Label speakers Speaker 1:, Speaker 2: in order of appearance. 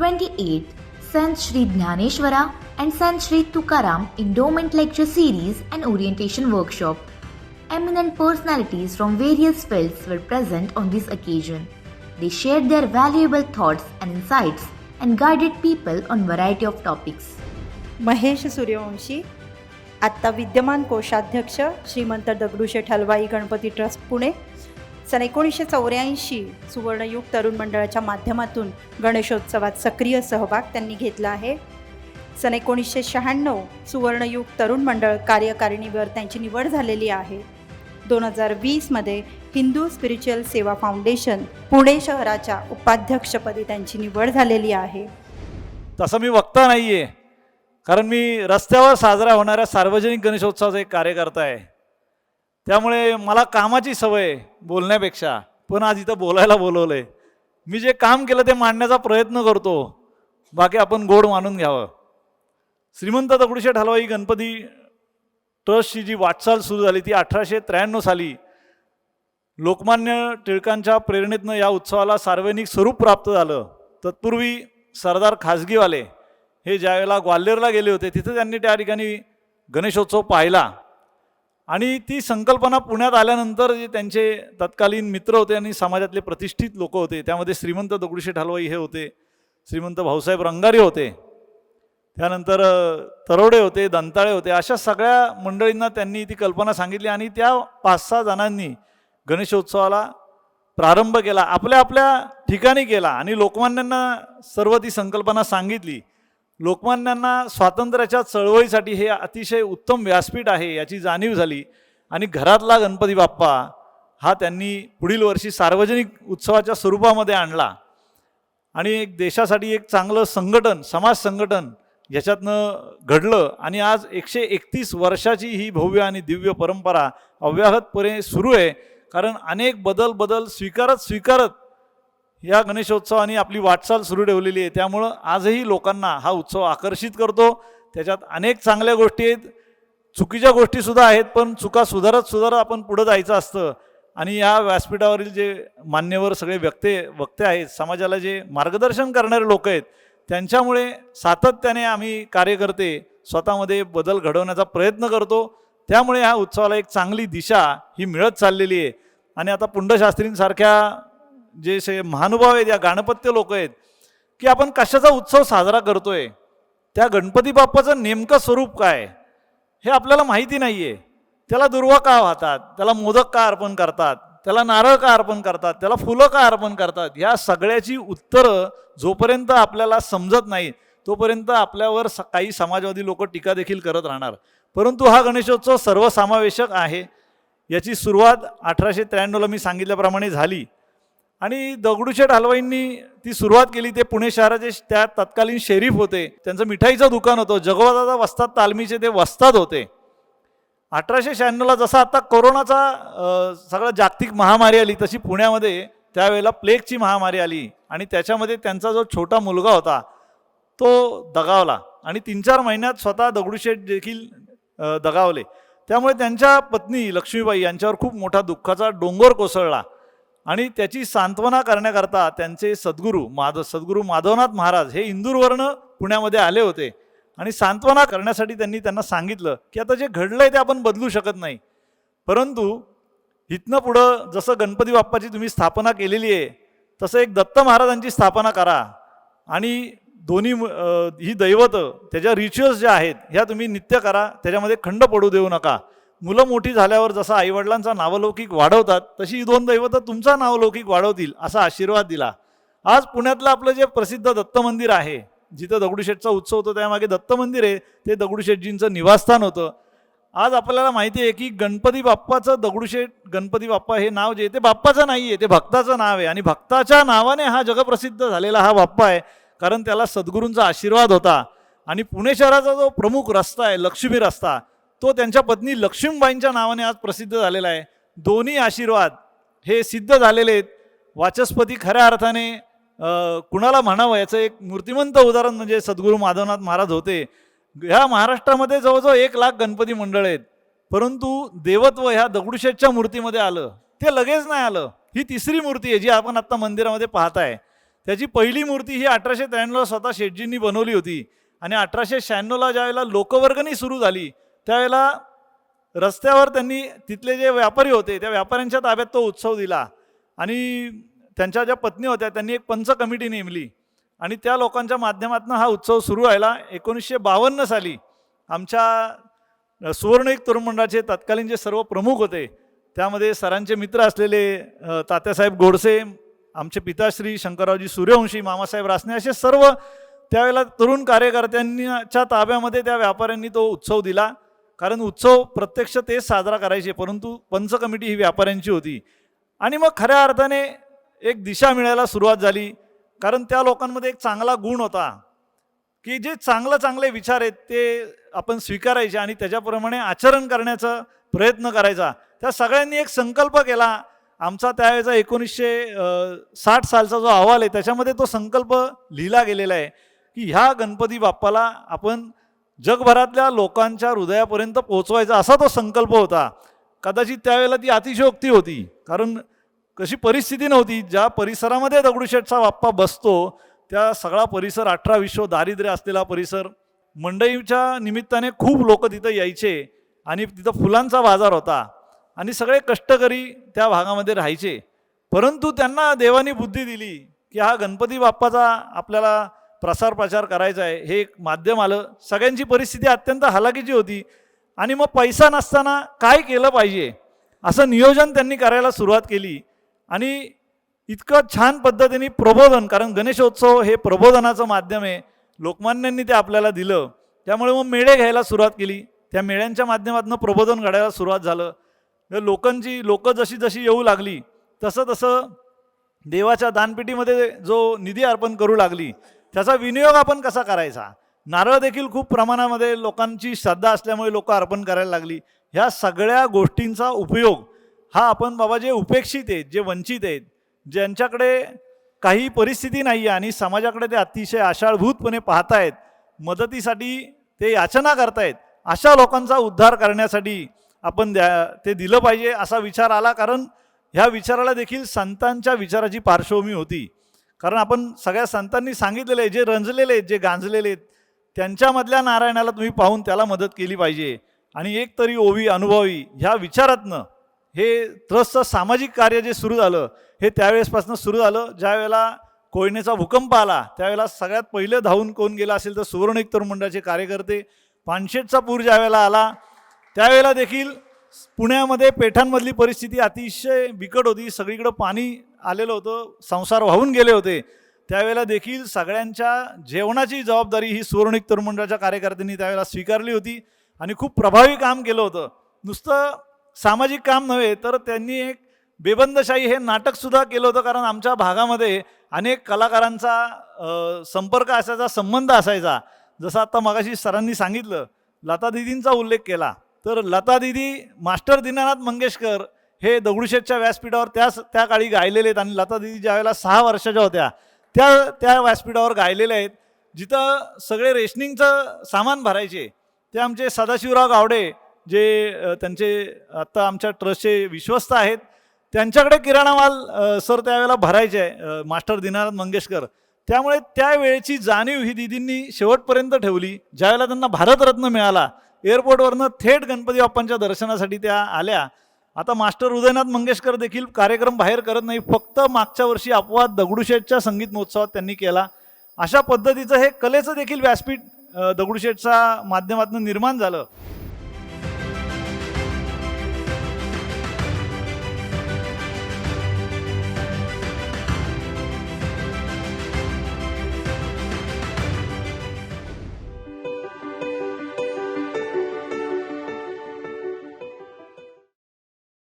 Speaker 1: 28th, Sant Shri Dnyaneshwara and Sant Shri Tukaram Endowment Lecture Series and Orientation Workshop. Eminent personalities from various fields were present on this occasion. They shared their valuable thoughts and insights and guided people on variety of topics.
Speaker 2: Mahesh Suryavanshi, आत्ता विद्यमान कोषाध्यक्ष, श्रीमंत Dagdusheth Halwai Ganpati trust Pune. सन 1984 सुवर्णयुग तरुण मंडळाच्या माध्यमातून गणेशोत्सवात सक्रिय सहभाग त्यांनी घेतला आहे. सन 1996 सुवर्णयुग तरुण मंडळ कार्यकारिणीवर त्यांची निवड झालेली आहे. 2020मध्ये हिंदू स्पिरिच्युअल सेवा फाउंडेशन पुणे शहराच्या उपाध्यक्षपदी त्यांची निवड झालेली आहे.
Speaker 3: तसं मी वक्ता नाही आहे, कारण मी रस्त्यावर साजरा होणाऱ्या सार्वजनिक गणेशोत्सवाचा एक कार्यकर्ता आहे. त्यामुळे मला कामाची सवय बोलण्यापेक्षा, पण आज इथं बोलायला बोलवलं आहे. मी जे काम केलं ते मांडण्याचा प्रयत्न करतो, बाकी आपण गोड मानून घ्यावं. श्रीमंत दगडूशेठ हलवाई गणपती ट्रस्टची जी वाटचाल सुरू झाली ती 1893 साली लोकमान्य टिळकांच्या प्रेरणेतनं या उत्सवाला सार्वजनिक स्वरूप प्राप्त झालं. तत्पूर्वी सरदार खाजगीवाले हे ज्यावेळेला ग्वाल्हेरला गेले होते तिथे त्यांनी त्या ठिकाणी गणेशोत्सव पाहिला आणि ती संकल्पना पुण्यात आल्यानंतर जे त्यांचे तत्कालीन मित्र होते आणि समाजातले प्रतिष्ठित लोक होते, त्यामध्ये श्रीमंत दगडूशेठ हलवाई हे होते, श्रीमंत भाऊसाहेब रंगारी होते, त्यानंतर तरवडे होते, दंताळे होते, अशा सगळ्या मंडळींना त्यांनी ती कल्पना सांगितली आणि त्या 5-6 जणांनी गणेशोत्सवाला प्रारंभ केला, आपल्या आपल्या ठिकाणी केला आणि लोकमान्यांना सर्व ती संकल्पना सांगितली. लोकमान्यांना स्वातंत्र्याच्या चळवळीसाठी हे अतिशय उत्तम व्यासपीठ आहे याची जाणीव झाली आणि घरातला गणपती बाप्पा हा त्यांनी पुढील वर्षी सार्वजनिक उत्सवाच्या स्वरूपामध्ये आणला आणि एक देशासाठी एक चांगलं संघटन, समाज संघटन याच्यातनं घडलं आणि आज 131 वर्षाची ही भव्य आणि दिव्य परंपरा अव्याहतपणे सुरू आहे. कारण अनेक बदल स्वीकारत या गणेशोत्सवाने आपली वाटचाल सुरू ठेवलेली आहे. त्यामुळं आजही लोकांना हा उत्सव आकर्षित करतो. त्याच्यात अनेक चांगल्या गोष्टी आहेत, चुकीच्या गोष्टीसुद्धा आहेत, पण चुका सुधारत आपण पुढं जायचं असतं. आणि या व्यासपीठावरील जे मान्यवर सगळे वक्ते आहेत, समाजाला जे मार्गदर्शन करणारे लोक आहेत, त्यांच्यामुळे सातत्याने आम्ही कार्यकर्ते स्वतःमध्ये बदल घडवण्याचा प्रयत्न करतो. त्यामुळे ह्या उत्सवाला एक चांगली दिशा ही मिळत चाललेली आहे. आणि आता पुंडशास्त्रींसारख्या जे महानुभाव आहेत, या गाणपत्य लोक आहेत, की आपण कशाचा उत्सव साजरा करतोय, त्या गणपती बाप्पाचं नेमकं स्वरूप काय हे आपल्याला माहिती नाही आहे. त्याला दुर्वा का वाहतात, त्याला मोदक का अर्पण करतात, त्याला नारळ का अर्पण करतात, त्याला फुलं का अर्पण करतात, ह्या सगळ्याची उत्तरं जोपर्यंत आपल्याला समजत नाही तोपर्यंत आपल्यावर काही समाजवादी लोक टीका देखील करत राहणार. परंतु हा गणेशोत्सव सर्वसमावेशक आहे. याची सुरुवात 1893ला मी सांगितल्याप्रमाणे झाली आणि दगडूशेठ हलवाईंनी ती सुरुवात केली. ते पुणे शहराचे त्या तत्कालीन शेरीफ होते, त्यांचं मिठाईचं दुकान होतं, जगोदादा वस्ताद तालमीचे ते वस्ताद होते. 1896ला जसा आता कोरोनाचा सगळं जागतिक महामारी आली, तशी पुण्यामध्ये त्यावेळेला प्लेगची महामारी आली आणि त्याच्यामध्ये त्यांचा जो छोटा मुलगा होता तो दगावला आणि 3-4 महिन्यात स्वतः दगडूशेठ देखील दगावले. त्यामुळे त्यांच्या पत्नी लक्ष्मीबाई यांच्यावर खूप मोठा दुःखाचा डोंगर कोसळला आणि त्याची सांत्वना करण्याकरता त्यांचे सद्गुरू माधवनाथ महाराज हे इंदूरवरनं पुण्यामध्ये आले होते आणि सांत्वना करण्यासाठी त्यांनी त्यांना सांगितलं की आता जे घडलंय ते आपण बदलू शकत नाही, परंतु इथनं पुढं जसं गणपती बाप्पाची तुम्ही स्थापना केलेली आहे तसं एक दत्त महाराजांची स्थापना करा आणि दोन्ही ही दैवत त्याच्या रिच्युअल्स ज्या आहेत ह्या तुम्ही नित्य करा, त्याच्यामध्ये खंड पडू देऊ नका. मुलं मोठी झाल्यावर जसं आईवडिलांचा नावलौकिक वाढवतात तशी ही 2 दैवत तुमचा नावलौकिक वाढवतील असा आशीर्वाद दिला. आज पुण्यातलं आपलं जे प्रसिद्ध दत्त मंदिर आहे, जिथं दगडूशेठचा उत्सव होतो त्यामागे दत्त मंदिर आहे, ते दगडूशेठजींचं निवासस्थान होतं. आज आपल्याला माहिती आहे की गणपती बाप्पाचं दगडूशेठ गणपती बाप्पा हे नाव जे ते बाप्पाचं नाही आहे, ते भक्ताचं नाव आहे आणि भक्ताच्या नावाने हा जगप्रसिद्ध झालेला हा बाप्पा आहे. कारण त्याला सद्गुरूंचा आशीर्वाद होता आणि पुणे शहराचा जो प्रमुख रस्ता आहे लक्ष्मी रस्ता, तो त्यांच्या पत्नी लक्ष्मीबाईंच्या नावाने आज प्रसिद्ध झालेला आहे. दोन्ही आशीर्वाद हे सिद्ध झालेले आहेत. वाचस्पती खऱ्या अर्थाने कुणाला म्हणावं याचं एक मूर्तिमंत उदाहरण म्हणजे सद्गुरू माधवनाथ महाराज होते. ह्या महाराष्ट्रामध्ये जवळजवळ 1 लाख गणपती मंडळ आहेत, परंतु देवत्व ह्या दगडूशेठच्या मूर्तीमध्ये आलं ते लगेच नाही आलं. ही 3री मूर्ती आहे जी आपण आत्ता मंदिरामध्ये पाहताय. त्याची पहिली मूर्ती ही 1893ला स्वतः शेटजींनी बनवली होती. आणि 1896ला ज्यावेळेला लोकवर्गणी सुरू झाली त्यावेळेला रस्त्यावर त्यांनी तिथले जे व्यापारी होते त्या व्यापाऱ्यांच्या ताब्यात तो उत्सव दिला. आणि त्यांच्या ज्या पत्नी होत्या त्यांनी एक पंच कमिटी नेमली आणि त्या लोकांच्या माध्यमातून हा उत्सव सुरू व्हायला 1952 साली आमच्या सुवर्णयुग तरुण मंडळाचे तत्कालीन जे सर्व प्रमुख होते त्यामध्ये सरांचे मित्र असलेले तात्यासाहेब गोडसे, आमचे पिताश्री शंकररावजी सूर्यवंशी, मामासाहेब रासने असे सर्व त्यावेळेला तरुण कार्यकर्त्यांच्या ताब्यामध्ये त्या व्यापाऱ्यांनी तो उत्सव दिला. कारण उत्सव प्रत्यक्ष तेच साजरा करायचे परंतु पंच कमिटी ही व्यापाऱ्यांची होती. आणि मग खऱ्या अर्थाने एक दिशा मिळायला सुरुवात झाली. कारण त्या लोकांमध्ये एक चांगला गुण होता की जे चांगले विचार आहेत ते आपण स्वीकारायचे आणि त्याच्याप्रमाणे आचरण करण्याचा प्रयत्न करायचा. त्या सगळ्यांनी एक संकल्प केला. आमचा त्यावेळेचा 1960 सालचा जो अहवाल आहे त्याच्यामध्ये तो संकल्प लिहिला गेलेला आहे की ह्या गणपती बाप्पाला आपण जगभरातल्या लोकांच्या हृदयापर्यंत पोहोचवायचा, असा तो संकल्प होता. कदाचित त्यावेळेला ती अतिशयोक्ती होती. कारण कशी परिस्थिती नव्हती, ज्या परिसरामध्ये दगडूशेठचा बाप्पा बसतो त्या सगळा परिसर 18-20 दारिद्र्य असलेला परिसर. मंडईच्या निमित्ताने खूप लोक तिथं यायचे आणि तिथं फुलांचा बाजार होता आणि सगळे कष्टकरी त्या भागामध्ये राहायचे. परंतु त्यांना देवानी बुद्धी दिली की हा गणपती बाप्पाचा आपल्याला प्रसार प्रचार करायचा आहे. हे एक माध्यम आलं. सगळ्यांची परिस्थिती अत्यंत हलाखीची होती आणि मग पैसा नसताना काय केलं पाहिजे असं नियोजन त्यांनी करायला सुरुवात केली. आणि इतकं छान पद्धतीने प्रबोधन, कारण गणेशोत्सव हे प्रबोधनाचं माध्यम आहे, लोकमान्यांनी ते आपल्याला दिलं. त्यामुळे मग मेळे घ्यायला सुरुवात केली. त्या मेळ्यांच्या माध्यमातून प्रबोधन घडायला सुरुवात झालं. लोक जशी येऊ लागली तसं देवाच्या दानपेटीमध्ये जो निधी अर्पण करू लागली त्याचा विनियोग आपण कसा करायचा. नारळ देखील खूप प्रमाणामध्ये लोकांची श्रद्धा असल्यामुळे लोक अर्पण करायला लागली. ह्या सगळ्या गोष्टींचा उपयोग हा आपण बाबा जे उपेक्षित आहेत, जे वंचित आहेत, ज्यांच्याकडे काही परिस्थिती नाही आहे आणि समाजाकडे ते अतिशय आशाळभूतपणे पाहतायत, मदतीसाठी ते याचना करतायत, अशा लोकांचा उद्धार करण्यासाठी आपण ते दिलं पाहिजे असा विचार आला. कारण ह्या विचाराला देखील संतांच्या विचाराची पार्श्वभूमी होती. कारण आपण सगळ्या संतांनी सांगितलेले आहे, जे रंजलेले आहेत, जे गांजलेले आहेत, त्यांच्यामधल्या नारायणाला तुम्ही पाहून त्याला मदत केली पाहिजे. आणि एक तरी ओवी अनुभवी ह्या विचारातनं हे ट्रस्टचं सामाजिक कार्य जे सुरू झालं हे त्यावेळेसपासून सुरू झालं. ज्या वेळेला कोयनेचा भूकंप आला त्यावेळेला सगळ्यात पहिले धावून कोण गेला असेल तर सुवर्णयुग तरुण मंडळाचे कार्यकर्ते. पानशेतचा पूर ज्या वेळेला आला त्यावेळेला देखील पुण्यामध्ये पेठांमधली परिस्थिती अतिशय बिकट होती. सगळीकडं पाणी आलेलं होतं, संसार वाहून गेले होते. त्यावेळेला देखील सगळ्यांच्या जेवणाची जबाबदारी ही सुवर्णयुग तरुण मंडळाच्या कार्यकर्त्यांनी त्यावेळेला स्वीकारली होती आणि खूप प्रभावी काम केलं होतं. नुसतं सामाजिक काम नव्हे तर त्यांनी एक बेबंदशाही हे नाटकसुद्धा केलं होतं. कारण आमच्या भागामध्ये अनेक कलाकारांचा संपर्क असायचा, संबंध असायचा. जसं आता मगाशी सरांनी सांगितलं, लता दिदींचा उल्लेख केला तर लता दिदी मास्टर दीनानाथ मंगेशकर हे दगडूशेठच्या व्यासपीठावर त्या काळी गायलेले आहेत. आणि लता दिदी ज्या वेळेला 6 वर्षाच्या होत्या त्या व्यासपीठावर गायलेल्या आहेत. जिथं सगळे रेशनिंगचं सामान भरायचे ते आमचे सदाशिवराव गावडे जे त्यांचे आत्ता आमच्या ट्रस्टचे विश्वस्त आहेत, त्यांच्याकडे किराणा माल सर त्यावेळेला भरायचे मास्टर दीनानाथ मंगेशकर. त्यामुळे त्यावेळेची जाणीव ही दिदींनी शेवटपर्यंत ठेवली. ज्यावेळेला त्यांना भारतरत्न मिळाला एअरपोर्टवरनं थेट गणपती बाप्पांच्या दर्शनासाठी त्या आल्या. आता मास्टर उदयनाथ मंगेशकर देखील कार्यक्रम बाहेर करत नाही, फक्त मागच्या वर्षी अपवाद दगडूशेठच्या संगीत महोत्सवात त्यांनी केला. अशा पद्धतीचं हे कलेचं देखील व्यासपीठ दगडूशेठच्या माध्यमातून निर्माण झालं.